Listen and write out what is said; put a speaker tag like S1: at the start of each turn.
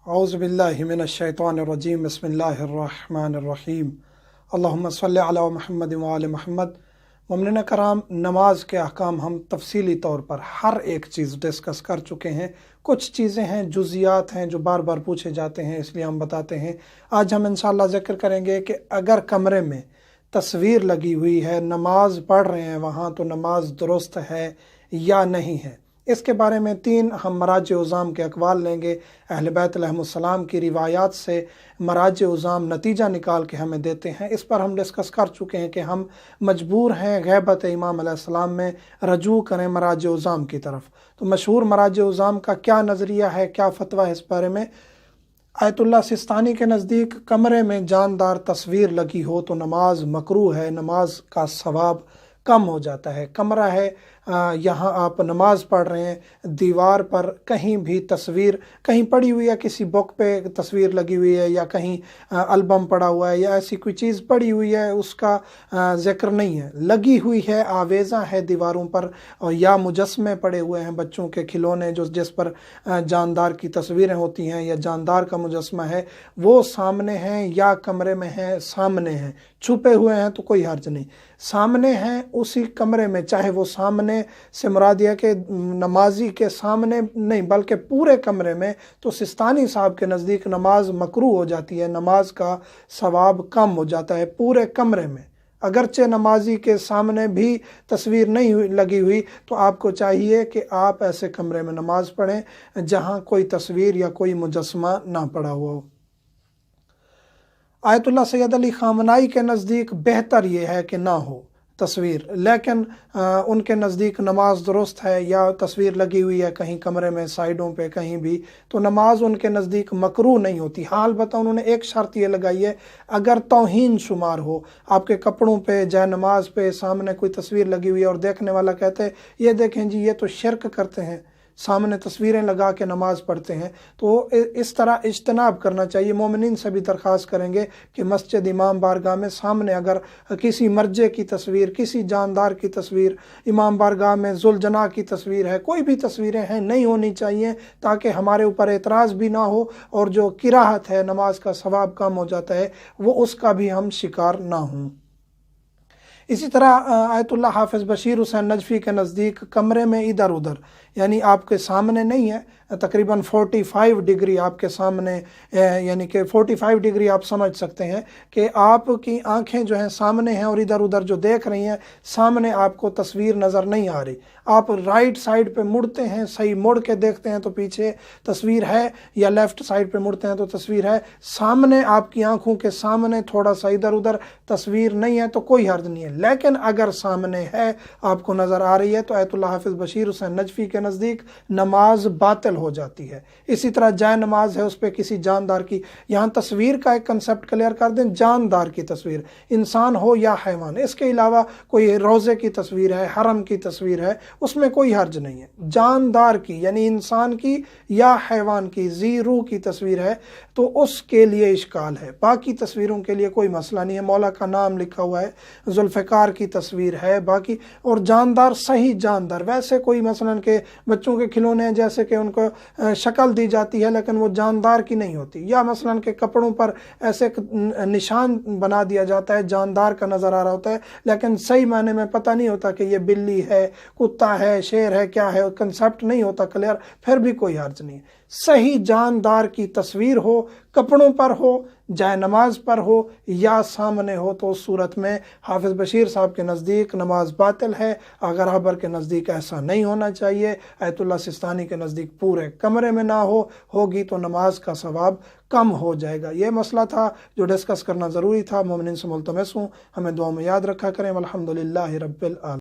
S1: औज़ु बिल्लाहि मिनश्शैतानिर्रजीम बिस्मिल्लाहिर्रहमानिर्रहीम अल्लाहुम्मा सल्लि अला मुहम्मद व आले मुहम्मद। मोमिनीन कराम, नमाज के अहकाम हम तफसीली तौर पर हर एक चीज़ डिस्कस कर चुके हैं। कुछ चीज़ें हैं, जुज़ियात हैं जो बार बार पूछे जाते हैं, इसलिए हम बताते हैं। आज हम इंशाअल्लाह ज़िक्र करेंगे कि अगर कमरे में तस्वीर लगी हुई है, नमाज पढ़ रहे हैं वहाँ, तो नमाज दुरुस्त है या नहीं है। इसके बारे में 3 हम मराज उज़ाम के अक़वाल लेंगे। अहले बैत अलैहिमुस्सलाम की रिवायात से मराज उज़ाम नतीजा निकाल के हमें देते हैं। इस पर हम डिस्कस कर चुके हैं कि हम मजबूर हैं ग़ैबत इमाम अलैहिस्सलाम में रजू करें मराज उज़ाम की तरफ। तो मशहूर मराज उज़ाम का क्या नज़रिया है, क्या फ़तवा है इस बारे में। आयतुल्लाह सिस्तानी के नज़दीक कमरे में जानदार तस्वीर लगी हो तो नमाज मकरूह है, नमाज का सवाब कम हो जाता है। कमरा है, यहाँ आप नमाज पढ़ रहे हैं, दीवार पर कहीं भी तस्वीर कहीं पड़ी हुई है, किसी बुक पे तस्वीर लगी हुई है, या कहीं एल्बम पड़ा हुआ है, या ऐसी कोई चीज़ पड़ी हुई है, उसका ज़िक्र नहीं है। लगी हुई है, आवेज़ा है दीवारों पर, और या मुजस्मे पड़े हुए हैं, बच्चों के खिलौने जो जिस पर जानदार की तस्वीरें होती हैं, या जानदार का मुजस्मा है, वो सामने हैं या कमरे में है, सामने हैं। छुपे हुए हैं तो कोई हर्ज नहीं, सामने हैं उसी कमरे में, चाहे वो सामने से मुराद यह कि नमाजी के सामने नहीं बल्कि पूरे कमरे में, तो सिस्तानी साहब के नज़दीक नमाज मकरूह हो जाती है, नमाज का सवाब कम हो जाता है पूरे कमरे में। अगरचे नमाजी के सामने भी तस्वीर नहीं लगी हुई, तो आपको चाहिए कि आप ऐसे कमरे में नमाज पढ़ें जहाँ कोई तस्वीर या कोई मुजस्मा ना पड़ा हुआ हो। आयतुल्लाह सैयद अली ख़ामनाई के नज़दीक बेहतर ये है कि ना हो तस्वीर, लेकिन उनके नज़दीक नमाज दुरुस्त है, या तस्वीर लगी हुई है कहीं कमरे में साइडों पे कहीं भी, तो नमाज उनके नज़दीक मकरूह नहीं होती। हाल बताओ, उन्होंने एक शर्त ये लगाई है, अगर तौहीन शुमार हो, आपके कपड़ों पे जय नमाज पे सामने कोई तस्वीर लगी हुई है और देखने वाला कहते हैं ये देखें जी ये तो शिरक करते हैं, सामने तस्वीरें लगा के नमाज पढ़ते हैं, तो इस तरह इज्तनाब करना चाहिए। मोमिनीन से भी दरख्वास्त करेंगे कि मस्जिद इमाम बारगाह में सामने अगर किसी मर्जे की तस्वीर, किसी जानदार की तस्वीर, इमाम बारगाह में जुलजना की तस्वीर है, कोई भी तस्वीरें हैं, नहीं होनी चाहिए, ताकि हमारे ऊपर एतराज़ भी ना हो, और जो किराहत है, नमाज का सवाब कम हो जाता है, वो उसका भी हम शिकार ना हों। इसी तरह आयतुल्लाह हाफिज़ बशीर हुसैन नजफ़ी के नज़दीक कमरे में इधर उधर, यानी आपके सामने नहीं है, तकरीबन 45 डिग्री आपके सामने, यानी कि 45 डिग्री आप समझ सकते हैं कि आपकी आंखें जो हैं सामने हैं और इधर उधर जो देख रही हैं, सामने आपको तस्वीर नज़र नहीं आ रही। आप राइट साइड पे मुड़ते हैं, सही मुड़ के देखते हैं तो पीछे तस्वीर है, या लेफ़्ट साइड पे मुड़ते हैं तो तस्वीर है, सामने आपकी आंखों के सामने थोड़ा सा इधर उधर तस्वीर नहीं है तो कोई हर्ज नहीं है। लेकिन अगर सामने है, आपको नज़र आ रही है, तो आयतुल्लाह हाफिज़ बशीर हुसैन नजफ़ी के नज़दीक नमाज बातिल हो जाती है। इसी तरह जाए नमाज है, उस पर किसी जानदार की, यहाँ तस्वीर का एक कंसेप्ट क्लियर कर दें, जानदार की तस्वीर, इंसान हो या हैवान, इसके अलावा कोई रोज़े की तस्वीर है, हरम की तस्वीर है, उसमें कोई हर्ज नहीं है। जानदार की यानी इंसान की या हैवान की, जी रूह की तस्वीर है तो उसके लिए इश्काल है, बाकी तस्वीरों के लिए कोई मसला नहीं है। मौला का नाम लिखा हुआ है, जुल्फ़िकार की तस्वीर है बाकी, और जानदार सही जानदार, वैसे कोई मसलन के बच्चों के खिलौने हैं जैसे कि उनको शक्ल दी जाती है लेकिन वो जानदार की नहीं होती, या मसलन के कपड़ों पर ऐसे निशान बना दिया जाता है, जानदार का नज़र आ रहा होता है लेकिन सही मायने में पता नहीं होता कि ये बिल्ली है, कुत्ता है, शेर है, क्या है, कंसेप्ट नहीं होता क्लियर, फिर भी कोई हर्ज नहीं। सही जानदार की तस्वीर हो, कपड़ों पर हो, जाए नमाज पर हो, या सामने हो, तो उस सूरत में हाफिज़ बशीर साहब के नज़दीक नमाज बातिल है। अगर हबर के नज़दीक ऐसा नहीं होना चाहिए, आयतुल्लाह सिस्तानी के नज़दीक पूरे कमरे में ना होगी तो नमाज का सवाब कम हो जाएगा। ये मसला था जो डिस्कस करना ज़रूरी था। मोमिनीन से मुल्तमस हूँ, हमें दुआ में याद रखा करें। अल्हम्दुलिल्लाहि रब्बिल आलमीन।